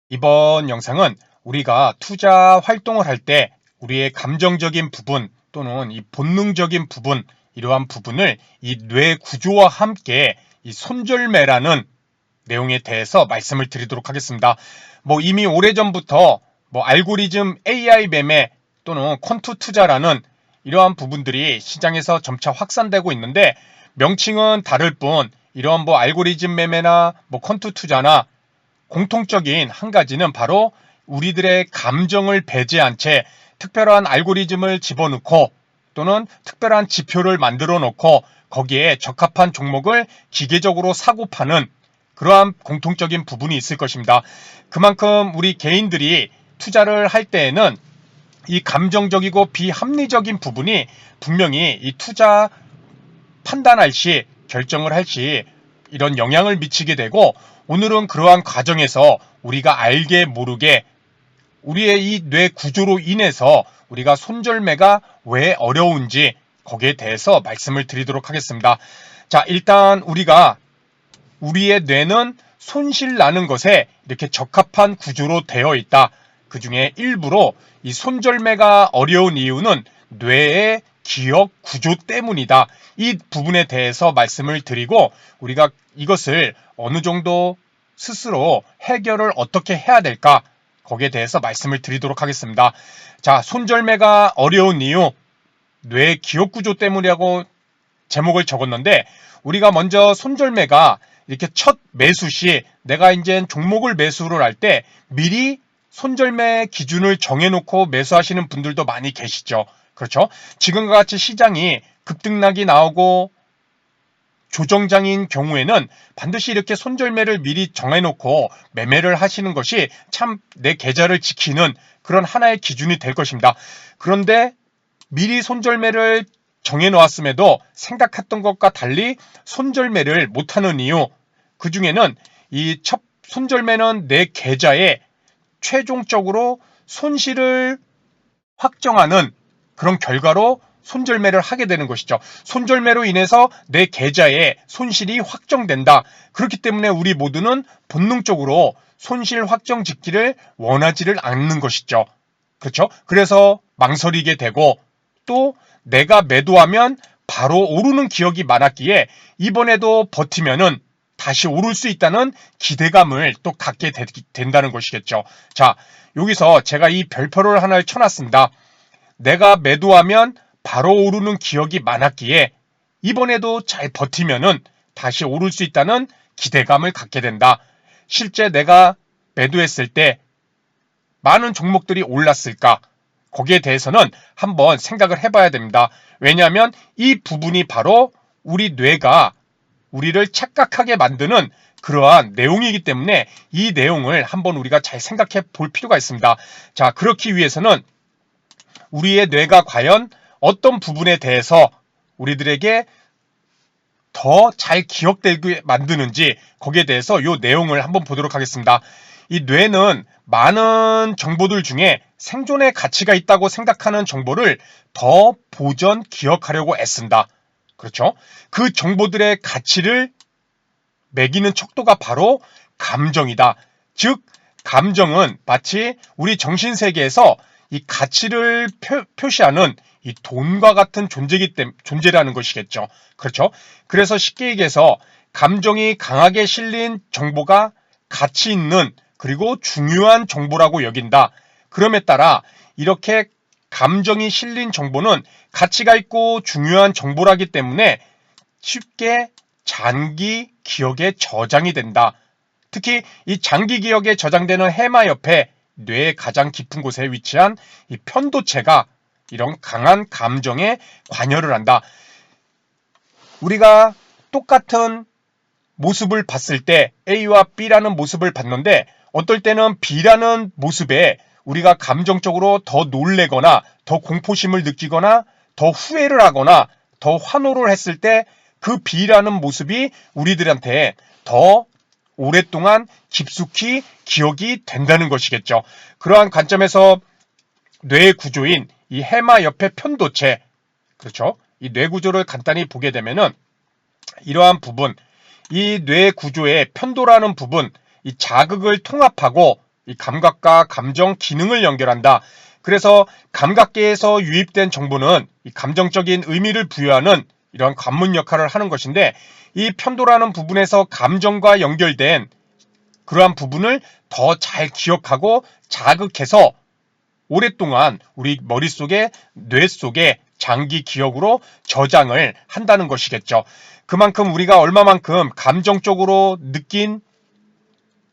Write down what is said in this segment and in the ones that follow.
이번 영상은 우리가 투자 활동을 할 때 우리의 감정적인 부분 또는 이 본능적인 부분, 이러한 부분을 이 뇌 구조와 함께 이 손절매라는 내용에 대해서 말씀을 드리도록 하겠습니다. 이미 오래전부터 알고리즘 AI 매매 또는 퀀투 투자라는 이러한 부분들이 시장에서 점차 확산되고 있는데, 명칭은 다를 뿐 이러한 알고리즘 매매나 퀀투 투자나 공통적인 한 가지는 바로 우리들의 감정을 배제한 채 특별한 알고리즘을 집어넣고 또는 특별한 지표를 만들어 놓고 거기에 적합한 종목을 기계적으로 사고 파는 그러한 공통적인 부분이 있을 것입니다. 그만큼 우리 개인들이 투자를 할 때에는 이 감정적이고 비합리적인 부분이 분명히 이 투자 판단할 시, 결정을 할 시 이런 영향을 미치게 되고, 오늘은 그러한 과정에서 우리가 알게 모르게 우리의 이 뇌 구조로 인해서 우리가 손절매가 왜 어려운지 거기에 대해서 말씀을 드리도록 하겠습니다. 자, 일단 우리의 뇌는 손실 나는 것에 이렇게 적합한 구조로 되어 있다. 그 중에 일부로 이 손절매가 어려운 이유는 뇌의 기억 구조 때문이다. 이 부분에 대해서 말씀을 드리고, 우리가 이것을 어느 정도 스스로 해결을 어떻게 해야 될까, 거기에 대해서 말씀을 드리도록 하겠습니다. 자, 손절매가 어려운 이유, 뇌 기억 구조 때문이라고 제목을 적었는데, 우리가 먼저 손절매가 이렇게 첫 매수 시 내가 이제 종목을 매수를 할 때 미리 손절매 기준을 정해놓고 매수하시는 분들도 많이 계시죠. 그렇죠? 지금과 같이 시장이 급등락이 나오고 조정장인 경우에는 반드시 이렇게 손절매를 미리 정해놓고 매매를 하시는 것이 참 내 계좌를 지키는 그런 하나의 기준이 될 것입니다. 그런데 미리 손절매를 정해놓았음에도 생각했던 것과 달리 손절매를 못하는 이유, 그 중에는 이 첫 손절매는 내 계좌에 최종적으로 손실을 확정하는 그런 결과로 손절매를 하게 되는 것이죠. 손절매로 인해서 내 계좌에 손실이 확정된다. 그렇기 때문에 우리 모두는 본능적으로 손실 확정 짓기를 원하지를 않는 것이죠. 그렇죠? 그래서 망설이게 되고, 또 내가 매도하면 바로 오르는 기억이 많았기에 이번에도 버티면은 다시 오를 수 있다는 기대감을 또 갖게 된다는 것이겠죠. 자, 여기서 제가 이 별표를 하나를 쳐놨습니다. 내가 매도하면 바로 오르는 기억이 많았기에 이번에도 잘 버티면은 다시 오를 수 있다는 기대감을 갖게 된다. 실제 내가 매도했을 때 많은 종목들이 올랐을까? 거기에 대해서는 한번 생각을 해봐야 됩니다. 왜냐하면 이 부분이 바로 우리 뇌가 우리를 착각하게 만드는 그러한 내용이기 때문에 이 내용을 한번 우리가 잘 생각해 볼 필요가 있습니다. 자, 그렇기 위해서는 우리의 뇌가 과연 어떤 부분에 대해서 우리들에게 더 잘 기억되게 만드는지 거기에 대해서 이 내용을 한번 보도록 하겠습니다. 이 뇌는 많은 정보들 중에 생존의 가치가 있다고 생각하는 정보를 더 보존, 기억하려고 애쓴다. 그렇죠? 그 정보들의 가치를 매기는 척도가 바로 감정이다. 즉, 감정은 마치 우리 정신세계에서 이 가치를 표시하는 이 돈과 같은 존재라는 것이겠죠. 그렇죠? 그래서 쉽게 얘기해서 감정이 강하게 실린 정보가 가치 있는 그리고 중요한 정보라고 여긴다. 그럼에 따라 이렇게 감정이 실린 정보는 가치가 있고 중요한 정보라기 때문에 쉽게 장기 기억에 저장이 된다. 특히 이 장기 기억에 저장되는 해마 옆에 뇌의 가장 깊은 곳에 위치한 이 편도체가 이런 강한 감정에 관여를 한다. 우리가 똑같은 모습을 봤을 때 A와 B라는 모습을 봤는데, 어떨 때는 B라는 모습에 우리가 감정적으로 더 놀래거나 더 공포심을 느끼거나 더 후회를 하거나 더 환호를 했을 때 그 B라는 모습이 우리들한테 더 오랫동안 깊숙이 기억이 된다는 것이겠죠. 그러한 관점에서 뇌의 구조인 이 해마 옆의 편도체, 그렇죠? 이 뇌 구조를 간단히 보게 되면은 이러한 부분, 이 뇌 구조의 편도라는 부분, 이 자극을 통합하고 이 감각과 감정, 기능을 연결한다. 그래서 감각계에서 유입된 정보는 이 감정적인 의미를 부여하는 이러한 관문 역할을 하는 것인데, 이 편도라는 부분에서 감정과 연결된 그러한 부분을 더 잘 기억하고 자극해서 오랫동안 우리 머릿속에, 뇌 속에 장기 기억으로 저장을 한다는 것이겠죠. 그만큼 우리가 얼마만큼 감정적으로 느낀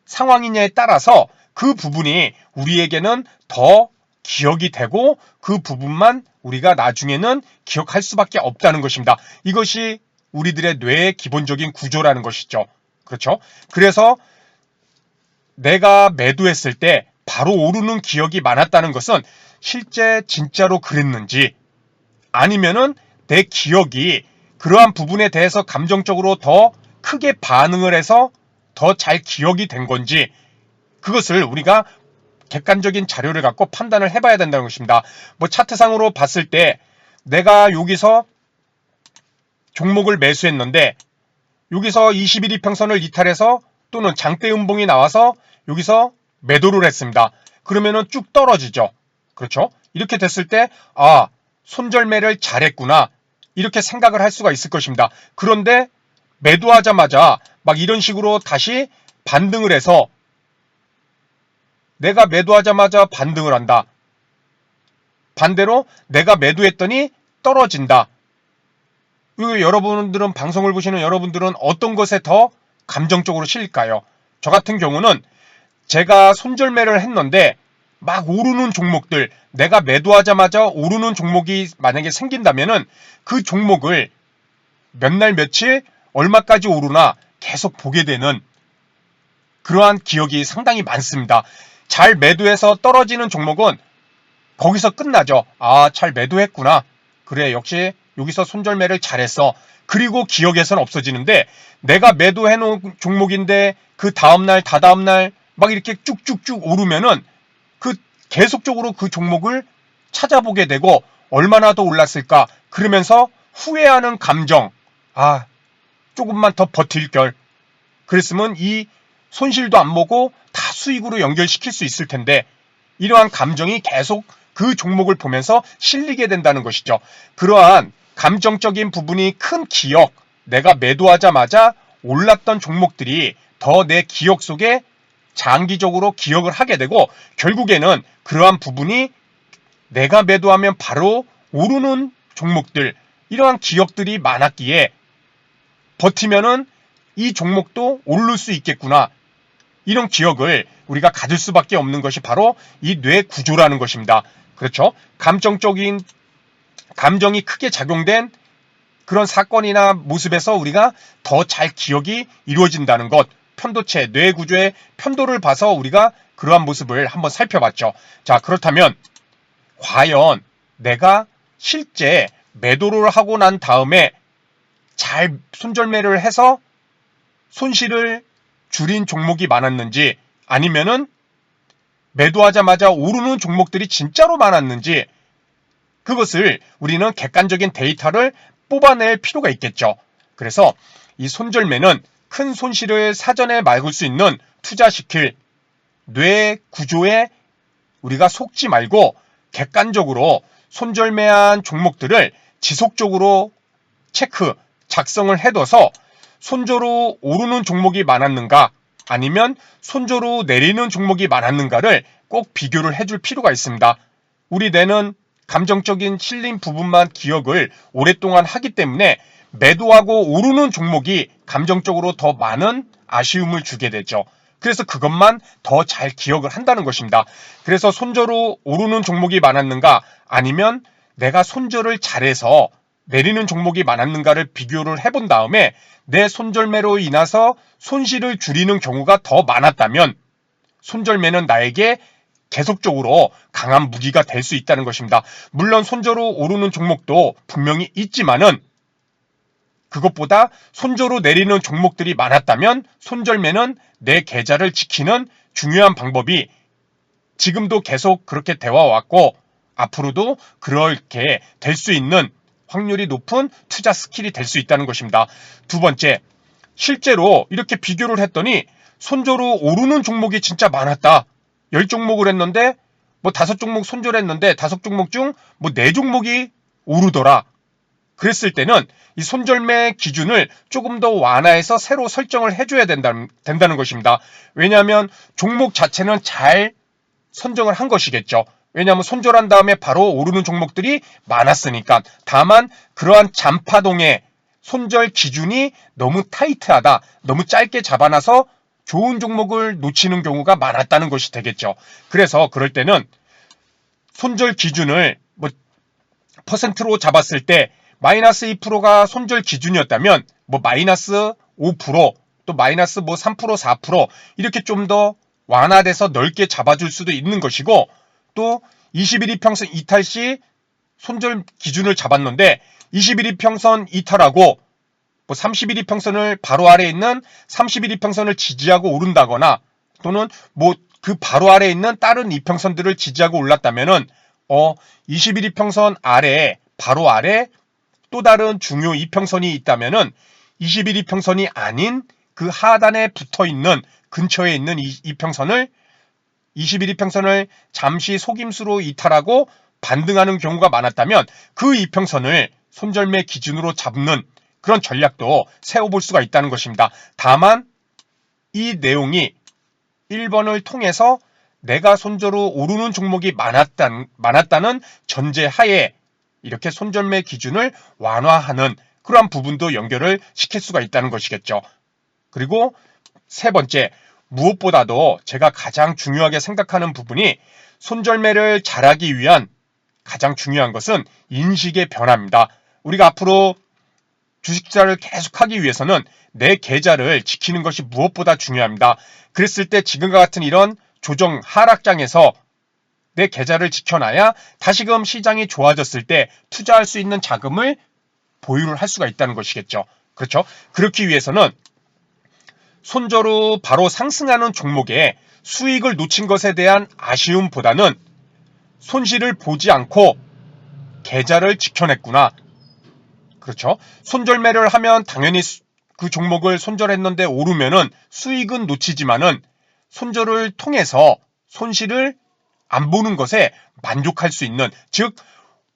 상황이냐에 따라서 그 부분이 우리에게는 더 기억이 되고 그 부분만 우리가 나중에는 기억할 수밖에 없다는 것입니다. 이것이 우리들의 뇌의 기본적인 구조라는 것이죠. 그렇죠? 그래서 내가 매도했을 때 바로 오르는 기억이 많았다는 것은 실제 진짜로 그랬는지, 아니면은 내 기억이 그러한 부분에 대해서 감정적으로 더 크게 반응을 해서 더 잘 기억이 된 건지, 그것을 우리가 객관적인 자료를 갖고 판단을 해봐야 된다는 것입니다. 뭐 차트상으로 봤을 때 내가 여기서 종목을 매수했는데 여기서 21이평선을 이탈해서 또는 장대 음봉이 나와서 여기서 매도를 했습니다. 그러면은 쭉 떨어지죠. 그렇죠? 이렇게 됐을 때 손절매를 잘했구나, 이렇게 생각을 할 수가 있을 것입니다. 그런데 매도하자마자 막 이런 식으로 다시 반등을 해서 내가 매도하자마자 반등을 한다. 반대로 내가 매도했더니 떨어진다. 그리고 여러분들은, 방송을 보시는 여러분들은 어떤 것에 더 감정적으로 실릴까요? 저 같은 경우는 제가 손절매를 했는데 막 오르는 종목들, 내가 매도하자마자 오르는 종목이 만약에 생긴다면은 그 종목을 몇 날 며칠 얼마까지 오르나 계속 보게 되는 그러한 기억이 상당히 많습니다. 잘 매도해서 떨어지는 종목은 거기서 끝나죠. 잘 매도했구나. 그래, 역시 여기서 손절매를 잘했어. 그리고 기억에서는 없어지는데, 내가 매도해놓은 종목인데 그 다음날, 다다음날 막 이렇게 쭉쭉쭉 오르면은 그 계속적으로 그 종목을 찾아보게 되고 얼마나 더 올랐을까? 그러면서 후회하는 감정. 조금만 더 버틸 걸. 그랬으면 이 손실도 안 보고 다 수익으로 연결시킬 수 있을 텐데, 이러한 감정이 계속 그 종목을 보면서 실리게 된다는 것이죠. 그러한 감정적인 부분이 큰 기억, 내가 매도하자마자 올랐던 종목들이 더 내 기억 속에 장기적으로 기억을 하게 되고, 결국에는 그러한 부분이 내가 매도하면 바로 오르는 종목들, 이러한 기억들이 많았기에 버티면은 이 종목도 오를 수 있겠구나, 이런 기억을 우리가 가질 수밖에 없는 것이 바로 이 뇌 구조라는 것입니다. 그렇죠? 감정이 크게 작용된 그런 사건이나 모습에서 우리가 더 잘 기억이 이루어진다는 것, 편도체, 뇌 구조의 편도를 봐서 우리가 그러한 모습을 한번 살펴봤죠. 자, 그렇다면 과연 내가 실제 매도를 하고 난 다음에 잘 손절매를 해서 손실을 줄인 종목이 많았는지, 아니면은 매도하자마자 오르는 종목들이 진짜로 많았는지, 그것을 우리는 객관적인 데이터를 뽑아낼 필요가 있겠죠. 그래서 이 손절매는 큰 손실을 사전에 막을 수 있는 투자시킬 뇌 구조에 우리가 속지 말고 객관적으로 손절매한 종목들을 지속적으로 작성을 해둬서 손저로 오르는 종목이 많았는가, 아니면 손저로 내리는 종목이 많았는가를 꼭 비교를 해줄 필요가 있습니다. 우리 뇌는 감정적인 실린 부분만 기억을 오랫동안 하기 때문에 매도하고 오르는 종목이 감정적으로 더 많은 아쉬움을 주게 되죠. 그래서 그것만 더 잘 기억을 한다는 것입니다. 그래서 손저로 오르는 종목이 많았는가, 아니면 내가 손절을 잘해서 내리는 종목이 많았는가를 비교를 해본 다음에 내 손절매로 인해서 손실을 줄이는 경우가 더 많았다면 손절매는 나에게 계속적으로 강한 무기가 될 수 있다는 것입니다. 물론 손저로 오르는 종목도 분명히 있지만은 그것보다 손저로 내리는 종목들이 많았다면 손절매는 내 계좌를 지키는 중요한 방법이 지금도 계속 그렇게 되어 왔고 앞으로도 그렇게 될 수 있는 확률이 높은 투자 스킬이 될 수 있다는 것입니다. 두 번째, 실제로 이렇게 비교를 했더니 손저로 오르는 종목이 진짜 많았다, 10종목을 했는데 뭐 5종목 손절했는데 5종목 중 뭐 4종목이 오르더라. 그랬을 때는 이 손절매 기준을 조금 더 완화해서 새로 설정을 해줘야 된다는 것입니다. 왜냐하면 종목 자체는 잘 선정을 한 것이겠죠. 왜냐하면 손절한 다음에 바로 오르는 종목들이 많았으니까. 다만 그러한 잔파동의 손절 기준이 너무 타이트하다, 너무 짧게 잡아놔서 좋은 종목을 놓치는 경우가 많았다는 것이 되겠죠. 그래서 그럴 때는 손절 기준을 뭐 퍼센트로 잡았을 때 마이너스 2%가 손절 기준이었다면 뭐 마이너스 5%, 또 마이너스 뭐 3%, 4% 이렇게 좀 더 완화돼서 넓게 잡아줄 수도 있는 것이고, 또 21이평선 이탈 시 손절 기준을 잡았는데 21이평선 이탈하고 뭐 31이평선을 바로 아래에 있는 31이평선을 지지하고 오른다거나, 또는 뭐 그 바로 아래에 있는 다른 이평선들을 지지하고 올랐다면은 21이평선 아래에 바로 아래 또 다른 중요 이평선이 있다면은 21이평선이 아닌 그 하단에 붙어 있는 근처에 있는 이평선을 21이평선을 잠시 속임수로 이탈하고 반등하는 경우가 많았다면 그 이평선을 손절매 기준으로 잡는 그런 전략도 세워볼 수가 있다는 것입니다. 다만 이 내용이 1번을 통해서 내가 손절로 오르는 종목이 많았다는 전제하에 이렇게 손절매 기준을 완화하는 그러한 부분도 연결을 시킬 수가 있다는 것이겠죠. 그리고 세 번째, 무엇보다도 제가 가장 중요하게 생각하는 부분이 손절매를 잘하기 위한 가장 중요한 것은 인식의 변화입니다. 우리가 앞으로 주식 투자를 계속하기 위해서는 내 계좌를 지키는 것이 무엇보다 중요합니다. 그랬을 때 지금과 같은 이런 조정 하락장에서 내 계좌를 지켜놔야 다시금 시장이 좋아졌을 때 투자할 수 있는 자금을 보유를 할 수가 있다는 것이겠죠. 그렇죠? 그렇기 위해서는 손절 후 바로 상승하는 종목에 수익을 놓친 것에 대한 아쉬움보다는 손실을 보지 않고 계좌를 지켜냈구나. 그렇죠? 손절매를 하면 당연히 그 종목을 손절했는데 오르면은 수익은 놓치지만은 손절을 통해서 손실을 안 보는 것에 만족할 수 있는, 즉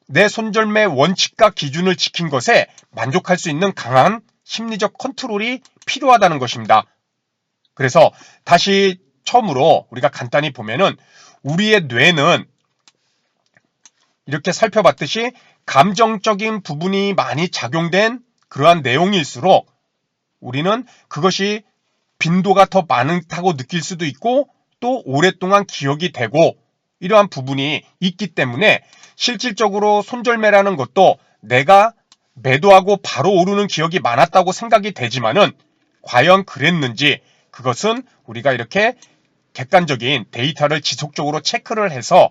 내 손절매 원칙과 기준을 지킨 것에 만족할 수 있는 강한 심리적 컨트롤이 필요하다는 것입니다. 그래서 다시 처음으로 우리가 간단히 보면은 우리의 뇌는 이렇게 살펴봤듯이 감정적인 부분이 많이 작용된 그러한 내용일수록 우리는 그것이 빈도가 더 많다고 느낄 수도 있고 또 오랫동안 기억이 되고 이러한 부분이 있기 때문에 실질적으로 손절매라는 것도 내가 매도하고 바로 오르는 기억이 많았다고 생각이 되지만은 과연 그랬는지, 그것은 우리가 이렇게 객관적인 데이터를 지속적으로 체크를 해서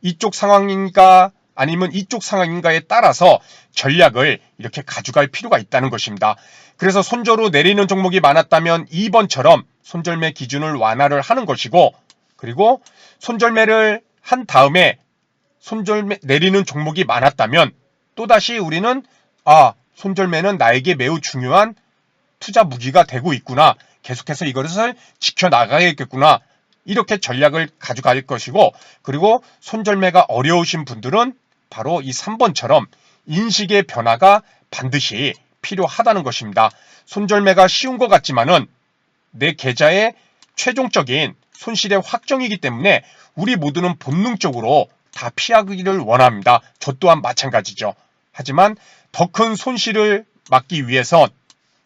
이쪽 상황인가 아니면 이쪽 상황인가에 따라서 전략을 이렇게 가져갈 필요가 있다는 것입니다. 그래서 손절로 내리는 종목이 많았다면 2번처럼 손절매 기준을 완화를 하는 것이고, 그리고 손절매를 한 다음에 손절매 내리는 종목이 많았다면 또다시 우리는 손절매는 나에게 매우 중요한 투자 무기가 되고 있구나, 계속해서 이것을 지켜나가야겠구나, 이렇게 전략을 가져갈 것이고, 그리고 손절매가 어려우신 분들은 바로 이 3번처럼 인식의 변화가 반드시 필요하다는 것입니다. 손절매가 쉬운 것 같지만은 내 계좌의 최종적인 손실의 확정이기 때문에 우리 모두는 본능적으로 다 피하기를 원합니다. 저 또한 마찬가지죠. 하지만 더 큰 손실을 막기 위해선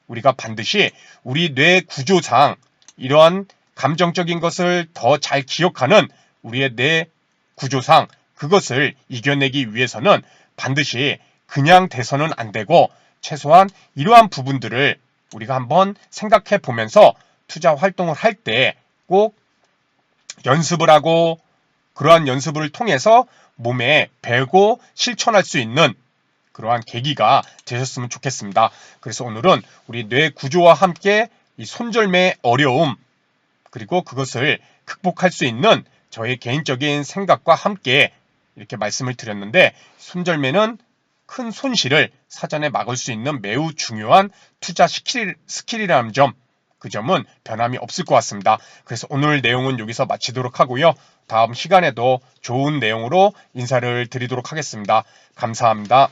우리가 반드시 우리 뇌 구조상 이러한 감정적인 것을 더 잘 기억하는 우리의 뇌 구조상 그것을 이겨내기 위해서는 반드시 그냥 돼서는 안 되고 최소한 이러한 부분들을 우리가 한번 생각해 보면서 투자 활동을 할 때 꼭 연습을 하고 그러한 연습을 통해서 몸에 배고 실천할 수 있는 그러한 계기가 되셨으면 좋겠습니다. 그래서 오늘은 우리 뇌 구조와 함께 이 손절매의 어려움, 그리고 그것을 극복할 수 있는 저의 개인적인 생각과 함께 이렇게 말씀을 드렸는데, 손절매는 큰 손실을 사전에 막을 수 있는 매우 중요한 투자 스킬이라는 점, 그 점은 변함이 없을 것 같습니다. 그래서 오늘 내용은 여기서 마치도록 하고요. 다음 시간에도 좋은 내용으로 인사를 드리도록 하겠습니다. 감사합니다.